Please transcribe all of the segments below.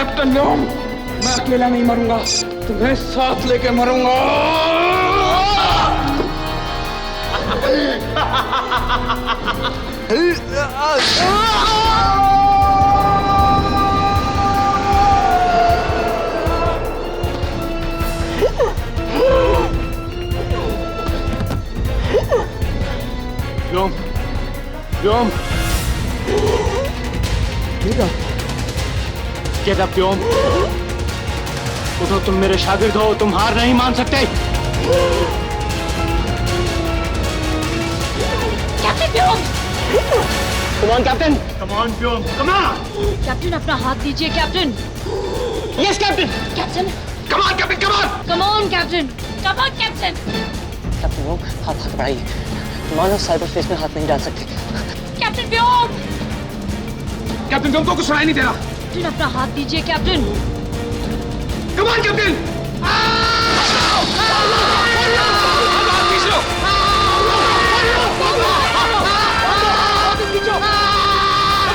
Captain व्योम, मैं अकेला नहीं मरूंगा, तुम्हें साथ लेके मरूंगा। व्योम, व्योम, गेट अप व्योम, उठो, तुम मेरे शागिर्द हो, तुम हार नहीं मान सकते। Captain Vyom, come on captain, come on Vyom, come on. Captain अपना हाथ दीजिए captain. Yes captain, captain, come on captain, come on, come on captain, come on captain. Captain Vyom, हाथ बढ़ाइए, मानो साइबर स्पेस में हाथ नहीं डाल सकते। कैप्टन व्योम, कैप्टन व्योम को कुछ सुनाई नहीं दे रहा। कैप्टन अपना हाथ दीजिए captain. Come on captain,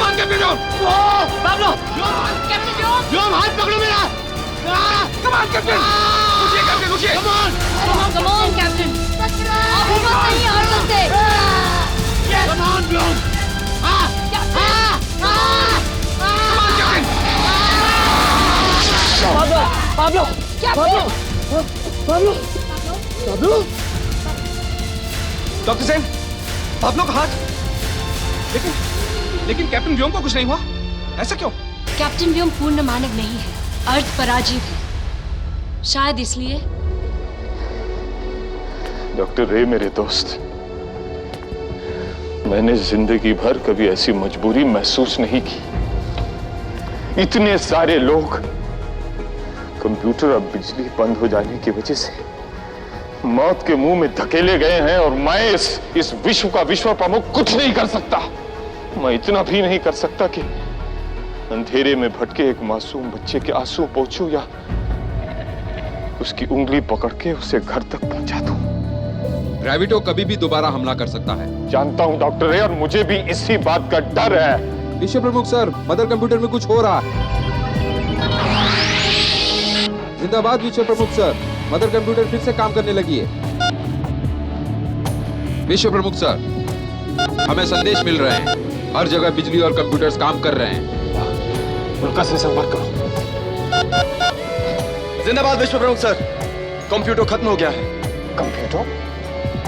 captain Vyom, हाथ पकड़ो मेरा। कम ऑन कैप्टन, रुकिए कैप्टन, रुकिए। Come on, come on captain, आप हिम्मत नहीं हार सकते। Come on Vyom, Pablo, Pablo, Pablo, Pablo, Pablo. Doctor Sen, Pablo का हाथ। लेकिन कैप्टन व्योम को कुछ नहीं हुआ, ऐसा क्यों? कैप्टन व्योम पूर्ण मानव नहीं है, अर्ध पराजीव है, शायद इसलिए। डॉक्टर रे मेरे दोस्त, मैंने जिंदगी भर कभी ऐसी मजबूरी महसूस नहीं की। इतने सारे लोग कंप्यूटर और बिजली बंद हो जाने की वजह से मौत के मुंह में धकेले गए हैं, और मैं इस विश्व का विश्व प्रमुख कुछ नहीं कर सकता। मैं इतना भी नहीं कर सकता कि अंधेरे में भटके एक मासूम बच्चे के आंसू पोंछूं या उसकी उंगली पकड़ के उसे घर तक पहुंचा दूं। ग्रेविटो कभी भी दोबारा हमला कर सकता है। जानता हूं डॉक्टर रे, और मुझे भी इसी बात का डर है। विश्व प्रमुख सर, मदर कंप्यूटर में कुछ हो रहा है। जिंदाबाद विश्व प्रमुख सर, मदर कंप्यूटर फिर से काम करने लगी है। विश्व प्रमुख सर, हमें संदेश मिल रहे हैं, हर जगह बिजली और कंप्यूटर्स काम कर रहे हैं। उनका से संपर्क करो। जिंदाबाद विश्व प्रमुख सर, कंप्यूटर खत्म हो गया है। कंप्यूटर?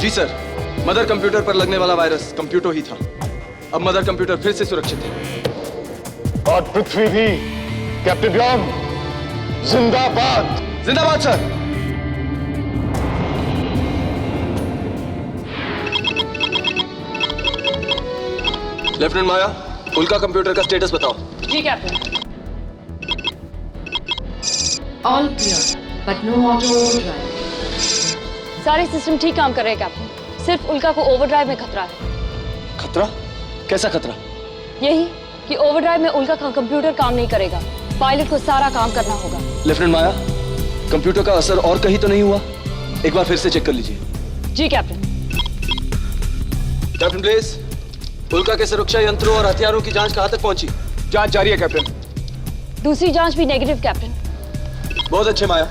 जी सर, मदर कंप्यूटर पर लगने वाला वायरस कंप्यूटर ही था। अब मदर कंप्यूटर फिर से सुरक्षित है। और पृथ्वी भी। कैप्टन व्योम, जिंदाबाद। जिंदाबाद सर। लेफ्टिनेंट माया, उल्का कंप्यूटर का स्टेटस बताओ। जी captain. All clear, but no auto overdrive. सारे सिस्टम ठीक काम कर रहे हैं कैप्टन, सिर्फ उल्का को ओवरड्राइव में खतरा है। खतरा? कैसा खतरा? यही कि ओवरड्राइव में उल्का का कंप्यूटर काम नहीं करेगा, पायलट को सारा काम करना होगा। लेफ्टिनेंट माया, कंप्यूटर का असर और कहीं तो नहीं हुआ? एक बार फिर से चेक कर लीजिए। जी कैप्टन। कैप्टन ब्लेस, उल्का के सुरक्षा यंत्रों और हथियारों की जांच कहां तक पहुंची? जांच जारी है कैप्टन। दूसरी जांच भी नेगेटिव कैप्टन। बहुत अच्छे माया,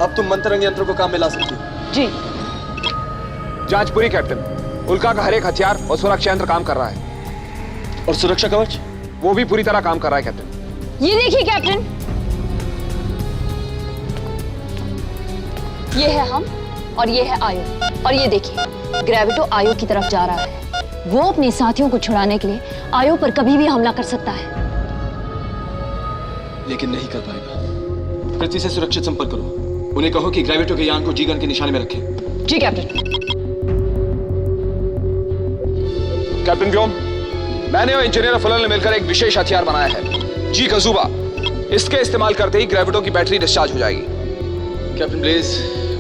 अब तुम मंत्रंग यंत्रों को काम में ला सकती हो। जी। जांच पूरी कैप्टन, उल्का का हर एक हथियार और सुरक्षा यंत्र काम कर रहा है। और सुरक्षा कवच? वो भी पूरी तरह काम कर रहा है कैप्टन। ये देखिए कैप्टन, ये है हम और ये है आयो, और ये देखिए ग्रेविटो आयो की तरफ जा रहा है। वो अपने साथियों को छुड़ाने के लिए आयो पर कभी भी हमला कर सकता है, लेकिन नहीं कर पाएगा। पृथ्वी से सुरक्षित संपर्क करो, उन्हें कहो कि ग्रेविटो के यान को जीगन के निशाने में रखें। जी कैप्टन। कैप्टन व्योम, मैंने और इंजीनियर फुलन ने मिलकर एक विशेष हथियार बनाया है, जी कजूबा। इसके इस्तेमाल करते ही ग्रेविटो की बैटरी डिस्चार्ज हो जाएगी। कैप्टन ब्लेज,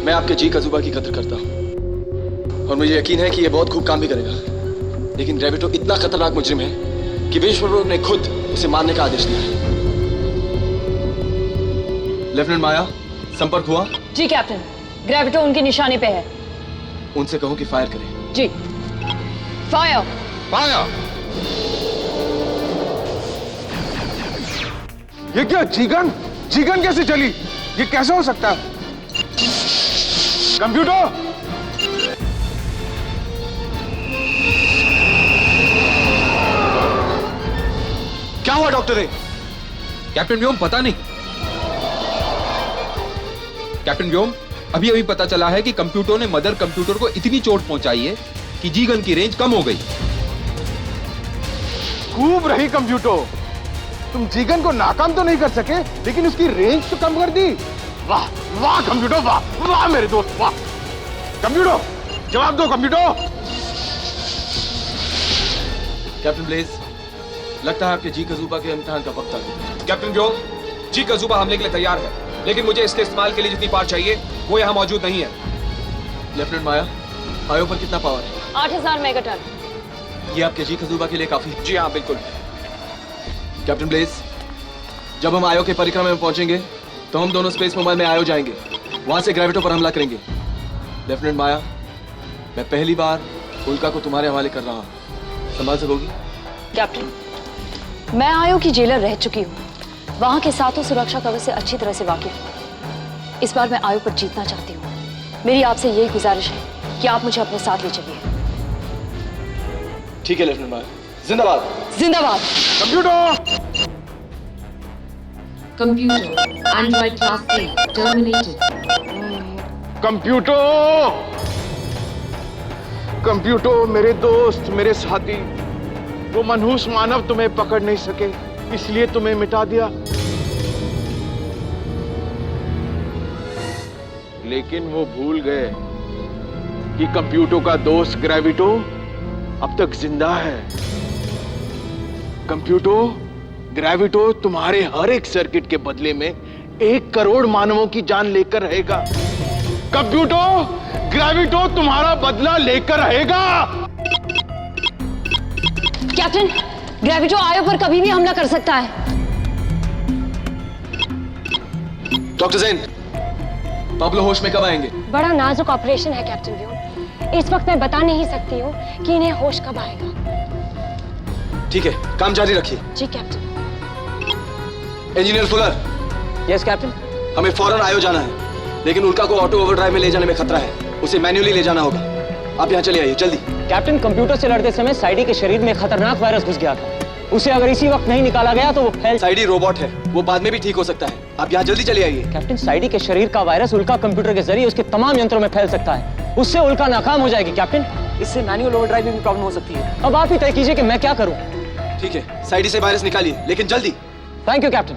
मैं आपके जी कजूबा की कदर करता हूं और मुझे यकीन है कि यह बहुत खूब काम भी करेगा, लेकिन ग्रेविटो इतना खतरनाक मुजरिम है कि विश्व प्रमुख ने खुद उसे मारने का आदेश दिया है। लेफ्टिनेंट माया, संपर्क हुआ? जी कैप्टन, ग्रेविटो उनके निशाने पे है। उनसे कहो कि फायर करें। जी। फायर। फायर। ये क्या जीगन? जीगन कैसे चली? ये कैसे हो सकता है? कंप्यूटर! क्या हुआ डॉक्टर रे? कैप्टन व्योम पता नहीं। कैप्टन व्योम, अभी अभी पता चला है कि कंप्यूटर ने मदर कंप्यूटर को इतनी चोट पहुंचाई है कि जीगन की रेंज कम हो गई। खूब रही कंप्यूटर। तुम जीगन को नाकाम तो नहीं कर सके, लेकिन उसकी रेंज तो कम कर दी। वाह वाह कंप्यूटर, वाह वाह मेरे दोस्त, वाह। कंप्यूटर, जवाब दो कंप्यूटर। कैप्टन ब्लेज, लगता है आपके जी कजूबा के इम्तिहान का वक्त आ गया। कैप्टन व्योम, जी कजूबा हमले के लिए तैयार है, लेकिन मुझे इसके इस्तेमाल के लिए जितनी पावर चाहिए वो यहाँ मौजूद नहीं है। लेफ्टिनेंट माया, आयो पर कितना पावर है? 8000 मेगाटन। ये आपके जी कजूबा के लिए काफी है। जी हाँ, बिल्कुल। कैप्टन ब्लेज, जब हम आयो के परिक्रमा में पहुंचेंगे तो हम दोनों स्पेस मोबाइल में आयो जाएंगे, वहां से ग्रेविटो पर हमला करेंगे। लेफ्टिनेंट माया, मैं पहली बार उल्का को तुम्हारे हवाले कर रहा हूं, संभाल सकोगी? कैप्टन, मैं आयो की जेलर रह चुकी हूँ, वहां के सातों सुरक्षा कवच से अच्छी तरह से वाकिफ हूँ। इस बार मैं आयो पर जीतना चाहती हूँ। मेरी आपसे यही गुजारिश है कि आप मुझे अपने साथ ले चलिए। ठीक है लेफ्टिनेंट माया, जिंदाबाद। जिंदाबाद। Computer! Computer Android class A terminated. Computer! Computer मेरे दोस्त, मेरे साथी, वो मनहूस मानव तुम्हें पकड़ नहीं सके, इसलिए तुम्हें मिटा दिया। लेकिन वो भूल गए कि कंप्यूटर का दोस्त ग्रेविटो अब तक जिंदा है। कंप्यूटर, ग्रेविटो तुम्हारे हर एक सर्किट के बदले में 1 करोड़ मानवों की जान लेकर रहेगा। कंप्यूटर, ग्रेविटो तुम्हारा बदला लेकर रहेगा। कैप्टन, ग्रेविटो आयो पर कभी भी हमला कर सकता है। डॉक्टर जैन, पाब्लो होश में कब आएंगे? बड़ा नाजुक ऑपरेशन है कैप्टन व्योम, इस वक्त मैं बता नहीं सकती हूँ कि इन्हें होश कब आएगा। ठीक है, काम जारी रखिए। जी captain. Engineer Fuller. Yes captain. हमें फौरन आयो जाना है, लेकिन उल्का को ऑटो ओवरड्राइव में ले जाने में खतरा है, उसे मैन्युअली ले जाना होगा। आप यहाँ चले आइए जल्दी। कैप्टन, कंप्यूटर से लड़ते समय साइडी के शरीर में खतरनाक वायरस घुस गया था। उसे अगर इसी वक्त नहीं निकाला गया तो वो फैल। साइडी रोबोट है, वो बाद में भी ठीक हो सकता है। आप यहाँ जल्दी चले आइए। कैप्टन, साइडी के शरीर का वायरस उल्का कंप्यूटर के जरिए उसके तमाम यंत्रों में फैल सकता है, उससे उल्का नाकाम हो जाएगी। कैप्टन, इससे मैनुअल ओवरड्राइव में भी प्रॉब्लम हो सकती है। अब आप ही तय कीजिए कि मैं क्या करूं। ठीक है, साइडी से वायरस निकालिए, लेकिन जल्दी। Thank you captain.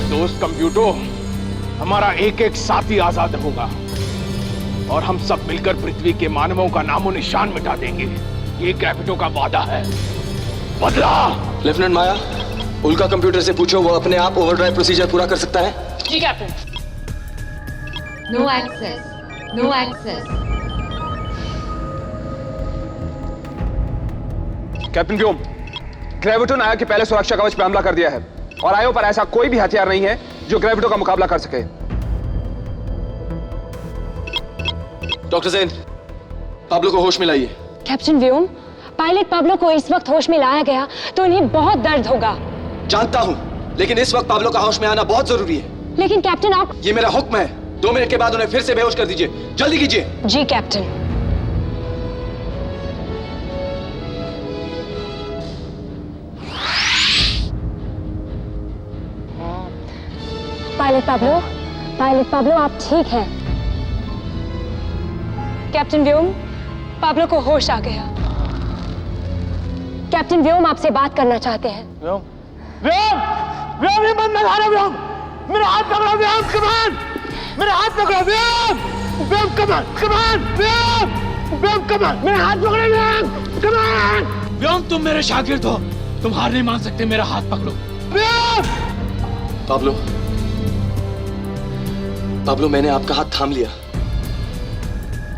दोस्त कंप्यूटर, हमारा एक एक साथी आजाद होगा और हम सब मिलकर पृथ्वी के मानवों का नामो निशान मिटा देंगे। ये ग्रेविटो का वादा है। बदला। लेफ्टिनेंट माया, उल्का कंप्यूटर से पूछो वो अपने आप ओवरड्राइव प्रोसीजर पूरा कर सकता है। जी captain. No access, no access. Captain Vyom, Gravito ने आयो के पहले सुरक्षा कवच पे हमला कर दिया है और आयो पर ऐसा कोई भी हथियार नहीं है जो ग्रेविटो का मुकाबला कर सके। डॉक्टर जैन, पाब्लो को होश में लाइए। कैप्टन व्योम, पायलट पाब्लो को इस वक्त होश में लाया गया तो इन्हें बहुत दर्द होगा। जानता हूं, लेकिन इस वक्त पाब्लो का होश में आना बहुत जरूरी है। लेकिन कैप्टन आप। ये मेरा हुक्म है, 2 मिनट के बाद उन्हें फिर से बेहोश कर दीजिए। जल्दी कीजिए। जी कैप्टन। पायलट पाब्लो आप ठीक हैं? कैप्टन व्योम, पाब्लो को होश आ गया। कैप्टन व्योम आपसे बात करना चाहते हैं। व्योम, व्योम, व्योम, ये बंद मत आना व्योम। मेरा हाथ पकड़ो व्योम, कमान। मेरा हाथ पकड़ो व्योम, व्योम कमान, कमान, व्योम, व्योम कमान। मेरा हाथ पकड़ो व्योम, कमान। व्योम, तुम मेरे शागिर्द हो, तुम हार नहीं मान सकते, मेरा हाथ पकड़ो। व्योम। पाब्लो, पाब्लो, मैंने आपका हाथ थाम लिया।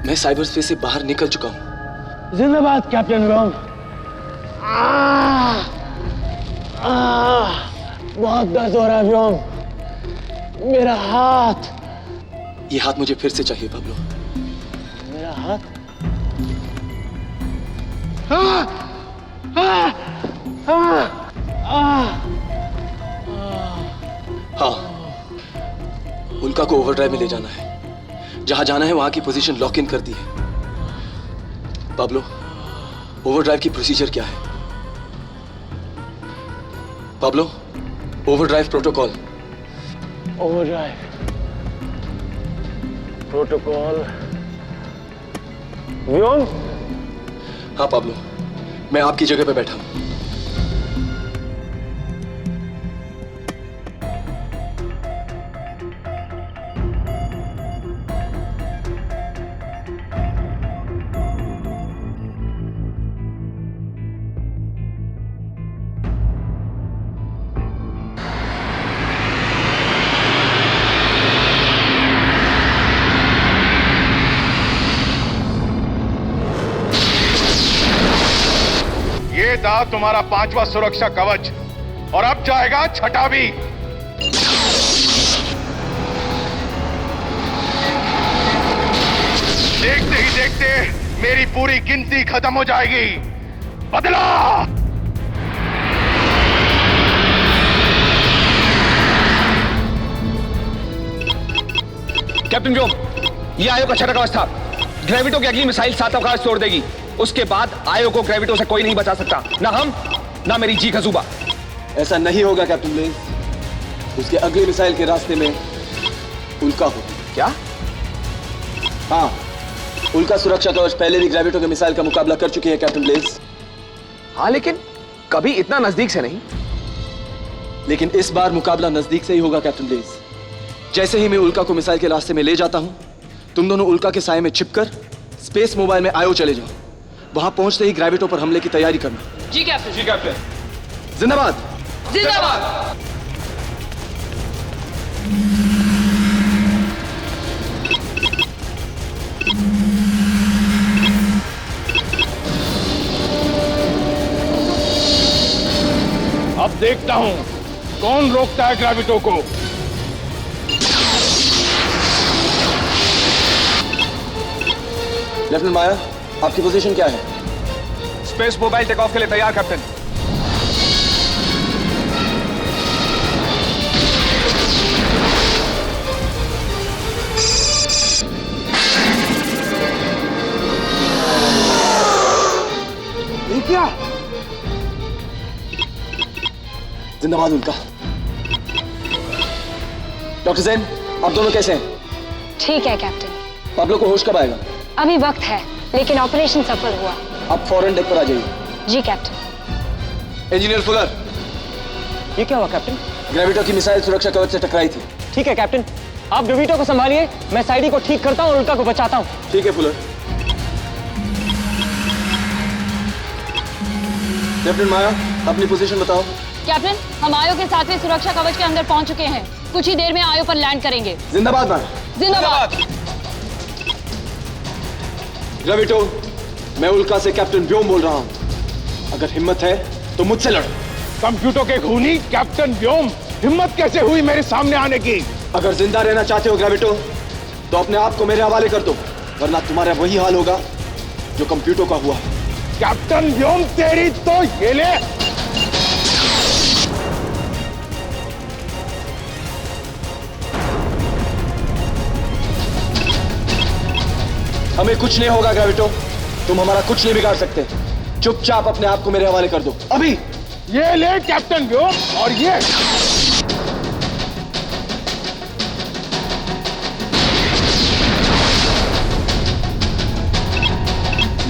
मैं साइबर स्पेस से बाहर निकल चुका हूं। जिंदाबाद कैप्टन व्योम। बहुत दर्द हो रहा है व्योम, मेरा हाथ। ये हाथ मुझे फिर से चाहिए पाब्लो। हाँ, उल्का को ओवरड्राइव में ले जाना है। जहां जाना है वहां की पोजीशन लॉक इन कर दी है। पाब्लो, ओवरड्राइव की प्रोसीजर क्या है? Pablo, overdrive protocol. Overdrive protocol. Vyom? हाँ पाब्लो, मैं आपकी जगह पे बैठा हूं। ये था तुम्हारा 5वां सुरक्षा कवच और अब जाएगा 6ठा भी। देखते ही देखते मेरी पूरी गिनती खत्म हो जाएगी। बदला! कैप्टन व्योम, ये आयो का 6ठा कवच था। ग्रेविटो की अगली मिसाइल 7 अवकाश तोड़ देगी। उसके बाद आयो को ग्रेविटो से कोई नहीं बचा सकता, ना हम ना मेरी जी खजूबा। ऐसा नहीं होगा कैप्टन ब्लेज। उसके अगली मिसाइल के रास्ते में उल्का हो। क्या? हाँ, उल्का सुरक्षा कवच पहले भी ग्रेविटो के मिसाइल का मुकाबला कर चुकी है कैप्टन ब्लेज। हाँ, लेकिन कभी इतना नजदीक से नहीं। लेकिन इस बार मुकाबला नजदीक से ही होगा कैप्टन ब्लेज। जैसे ही मैं उल्का को मिसाइल के रास्ते में ले जाता हूं, तुम दोनों उल्का के साए में छिपकर स्पेस मोबाइल में आयो चले जाओ। वहां पहुंचते ही ग्रेविटो पर हमले की तैयारी करना। जी कैप्टन। जी कैप्टन। जिंदाबाद। जिंदाबाद। अब देखता हूं कौन रोकता है ग्रेविटो को। लेफ्टिनेंट माया, आपकी पोजीशन क्या है? स्पेस मोबाइल टेक ऑफ के लिए तैयार कैप्टन। ये क्या? जिंदाबाद उल्का। डॉक्टर जैन, आप दोनों कैसे हैं? ठीक है कैप्टन। पाब्लो को होश कब आएगा? अभी वक्त है, लेकिन ऑपरेशन सफल हुआ। आप फौरन डेक पर आ जाइए। जी कैप्टन। इंजीनियर फुलर, ये क्या हुआ कैप्टन? ग्रेविटो की मिसाइल सुरक्षा कवच से टकराई थी। ठीक है कैप्टन, आप ग्रेविटो को संभालिए, मैं साइडी को ठीक करता हूँ और उल्का को बचाता हूँ। ठीक है फुलर। लेफ्टिनेंट माया, अपनी पोजीशन बताओ। कैप्टन, हम आयो के 7वें सुरक्षा कवच के अंदर पहुंच चुके हैं। कुछ ही देर में आयो पर लैंड करेंगे। जिंदाबाद माया। जिंदाबाद। ग्रेविटो, मैं उल्का से कैप्टन व्योम बोल रहा हूं। अगर हिम्मत है तो मुझसे लड़ो। कंप्यूटर के खूनी कैप्टन व्योम, हिम्मत कैसे हुई मेरे सामने आने की? अगर जिंदा रहना चाहते हो ग्रेविटो, तो अपने आप को मेरे हवाले कर दो, वरना तुम्हारा वही हाल होगा जो कंप्यूटर का हुआ। कैप्टन व्योम, तेरी तो ये ले। हमें कुछ नहीं होगा ग्रेविटो, तुम हमारा कुछ नहीं बिगाड़ सकते। चुपचाप अपने आप को मेरे हवाले कर दो अभी। ये ले कैप्टन व्योम, और ये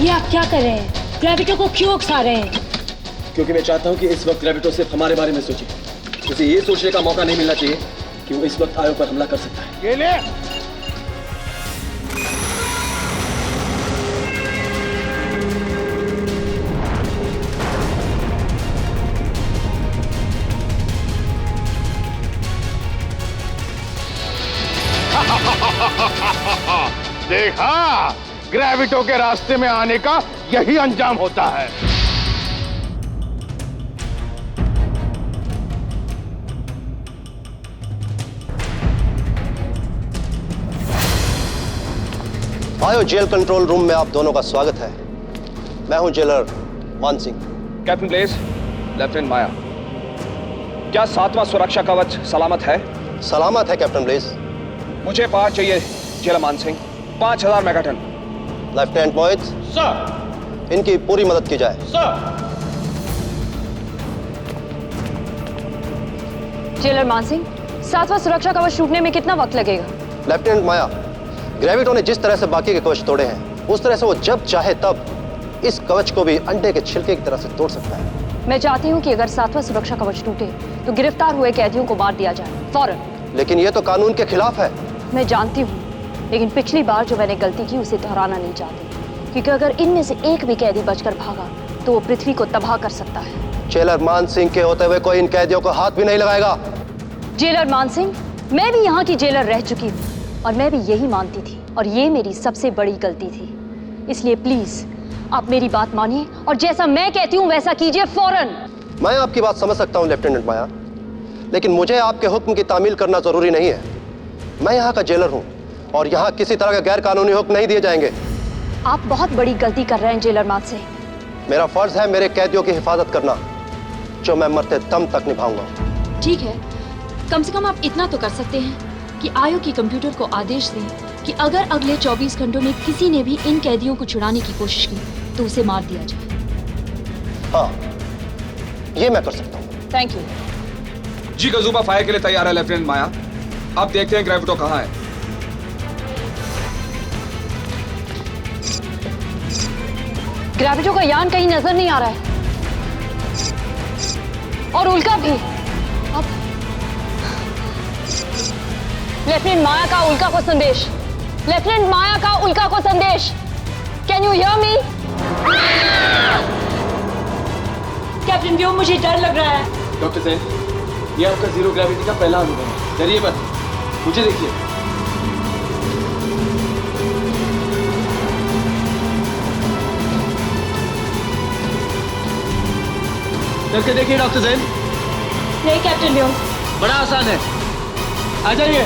आप क्या कर रहे हैं? ग्रेविटो को क्यों उकसा रहे हैं? क्योंकि मैं चाहता हूं कि इस वक्त ग्रेविटो सिर्फ हमारे बारे में सोचे। उसे ये सोचने का मौका नहीं मिलना चाहिए कि वो इस वक्त आयो पर हमला कर सकता है। ये ले। देखा, ग्रेविटो के रास्ते में आने का यही अंजाम होता है। आयो जेल कंट्रोल रूम में आप दोनों का स्वागत है। मैं हूं जेलर मान सिंह। कैप्टन ब्लेज, लेफ्टिनेंट माया, क्या 7वां सुरक्षा कवच सलामत है? सलामत है कैप्टन ब्लेज। मुझे पार चाहिए जेलर मान सिंह, 5000 मेगाटन। लेफ्टिनेंट मोहित सर। इनकी पूरी मदद की जाए। सर। जेलर मानसिंह, 7वां सुरक्षा कवच टूटने में कितना वक्त लगेगा? लेफ्टिनेंट माया, ग्रेविटो ने जिस तरह से बाकी के कवच तोड़े हैं, उस तरह से वो जब चाहे तब इस कवच को भी अंडे के छिलके की तरह से तोड़ सकता है। मैं चाहती हूँ कि अगर 7वां सुरक्षा कवच टूटे तो गिरफ्तार हुए कैदियों को मार दिया जाए फौरन। लेकिन ये तो कानून के खिलाफ है। मैं जानती हूँ, लेकिन पिछली बार जो मैंने गलती की उसे दोहराना नहीं चाहती, क्योंकि अगर इनमें से एक भी कैदी बचकर भागा तो वो पृथ्वी को तबाह कर सकता है। जेलर मान सिंह के होते हुए कोई इन कैदियों को हाथ भी नहीं लगाएगा। जेलर मान सिंह, मैं भी यहाँ की जेलर रह चुकी हूँ और मैं भी यही मानती थी और ये मेरी सबसे बड़ी गलती थी। इसलिए प्लीज आप मेरी बात मानिए और जैसा मैं कहती हूँ वैसा कीजिए फौरन। मैं आपकी बात समझ सकता हूँ लेफ्टिनेंट माया, लेकिन मुझे आपके हुक्म की तामील करना जरूरी नहीं है। मैं यहाँ का जेलर हूँ और यहाँ किसी तरह के गैर कानूनी हुक्म नहीं दिए जाएंगे। आप बहुत बड़ी गलती कर रहे हैं जेलर मान सिंह। मेरा फर्ज है मेरे कैदियों की हिफाजत करना, जो मैं मरते दम तक निभाऊंगा। ठीक है, कम से कम आप इतना तो कर सकते हैं कि आयोग की कंप्यूटर को आदेश दें कि अगर अगले 24 घंटों में किसी ने भी इन कैदियों को छुड़ाने की कोशिश की तो उसे मार दिया जाए। हाँ, ये मैं कर सकता हूँ। Thank you. जी कजूबा फायर के लिए तैयार है लेफ्टिनेंट माया। अब देखते हैं ग्रेविटो कहाँ है। ग्रेविटो का यान कहीं नजर नहीं आ रहा है और उल्का भी। अब लेफ्टिनेंट माया का उल्का को संदेश। लेफ्टिनेंट माया का उल्का को संदेश। Can you hear me? Captain Vyom, मुझे डर लग रहा है। डॉक्टर सेन, ये आपका जीरो ग्रेविटी का पहला अनुभव है। डरिए मत, मुझे देखिए। करके देखिए डॉक्टर सेन। नहीं कैप्टन व्योम, बड़ा आसान है, आ जाइए।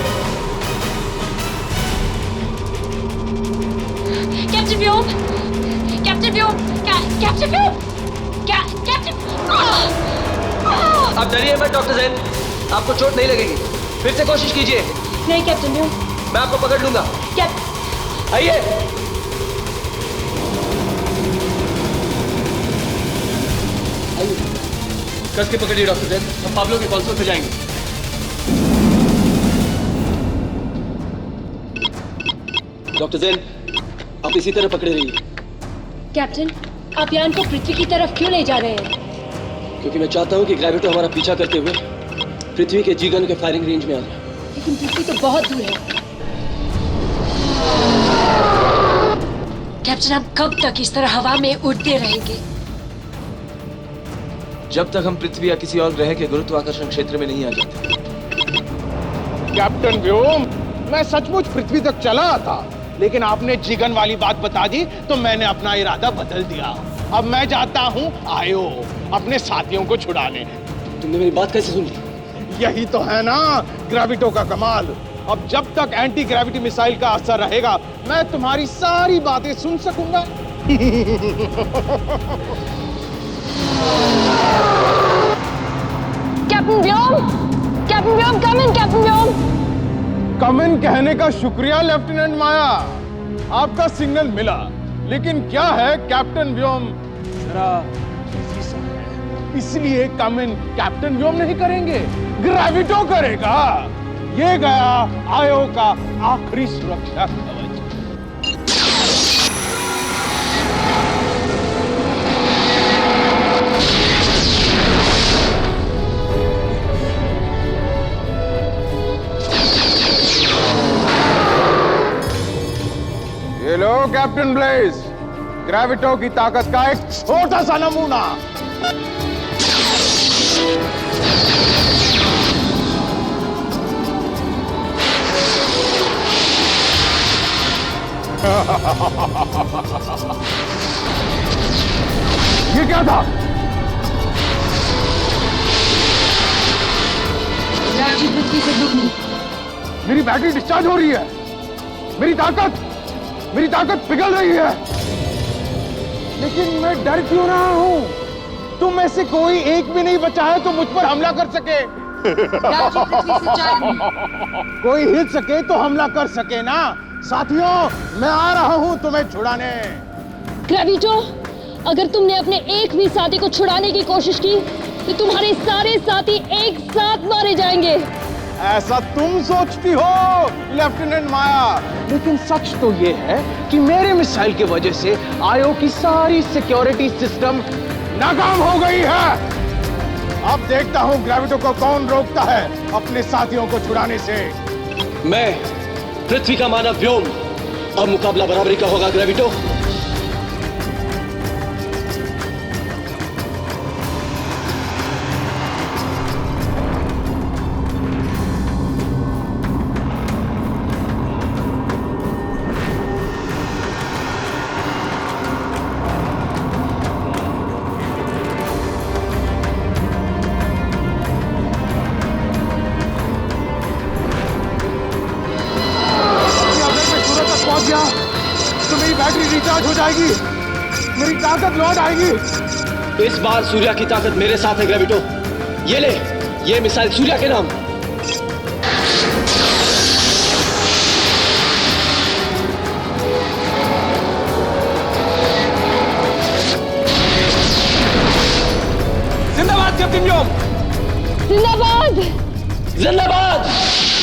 Captain Vyom, captain Vyom, captain Vyom, captain. आप डरिए मत डॉक्टर सेन, आपको चोट नहीं लगेगी। फिर से कोशिश कीजिए। नहीं कैप्टन व्योम, मैं आपको पकड़ लूंगा। आइए। कस के पकड़िए डॉक्टर सेन, हम पाब्लो की कॉन्सोल पे जाएंगे। डॉक्टर सेन, आप इसी तरह पकड़े रहिए। कैप्टन, आप यान को पृथ्वी की तरफ क्यों ले जा रहे हैं? क्योंकि मैं चाहता हूं कि ग्रेविटो हमारा पीछा करते हुए पृथ्वी के जीगन के फायरिंग रेंज में आ जाए। लेकिन पृथ्वी तो बहुत दूर है। कैप्टन, हम कब तक इस तरह हवा में उड़ते रहेंगे? जब तक हम पृथ्वी या किसी और ग्रह के गुरुत्वाकर्षण क्षेत्र में नहीं आ जाते। कैप्टन व्योम, मैं सचमुच पृथ्वी तक चला था, लेकिन आपने जीगन वाली बात बता दी तो मैंने अपना इरादा बदल दिया। अब मैं जाता हूँ आयो अपने साथियों को छुड़ाने। तुमने मेरी बात कैसे सुन ली? यही तो है ना ग्रेविटो का कमाल। अब जब तक एंटी ग्रेविटी मिसाइल का असर रहेगा, मैं तुम्हारी सारी बातें सुन सकूंगा। Captain Vyom, captain Vyom, come in captain Vyom. Come in कहने का शुक्रिया लेफ्टिनेंट माया, आपका सिग्नल मिला। लेकिन क्या है कैप्टन व्योम, जरा बिजी सा है, इसलिए कम इन कैप्टन व्योम नहीं करेंगे, ग्रेविटो करेगा। ये गया आयो का आखिरी सुरक्षा कवच। ये लो कैप्टन ब्लेज, ग्रेविटो की ताकत का एक छोटा सा नमूना। ये क्या था? मेरी बैटरी डिस्चार्ज हो रही है, मेरी ताकत पिघल रही है। लेकिन मैं डर क्यों रहा हूँ? तुम में से कोई एक भी नहीं बचा है तो मुझ पर हमला कर सके। कोई हिल सके तो हमला कर सके ना। साथियों, मैं आ रहा हूँ तुम्हें छुड़ाने। ग्रेविटो, अगर तुमने अपने एक भी साथी को छुड़ाने की कोशिश की तो तुम्हारे सारे साथी एक साथ मारे जाएंगे। ऐसा तुम सोचती हो लेफ्टिनेंट माया, लेकिन सच तो ये है कि मेरे मिसाइल की वजह से आयो की सारी सिक्योरिटी सिस्टम नाकाम हो गई है। अब देखता हूं ग्रेविटो को कौन रोकता है अपने साथियों को छुड़ाने से। मैं पृथ्वी का मानव व्योम, अब मुकाबला बराबरी का होगा ग्रेविटो। तो मेरी बैटरी रिचार्ज हो जाएगी, मेरी ताकत लौट आएगी। इस बार सूर्या की ताकत मेरे साथ है ग्रेविटो। ये ले, ये मिसाइल सूर्या के नाम।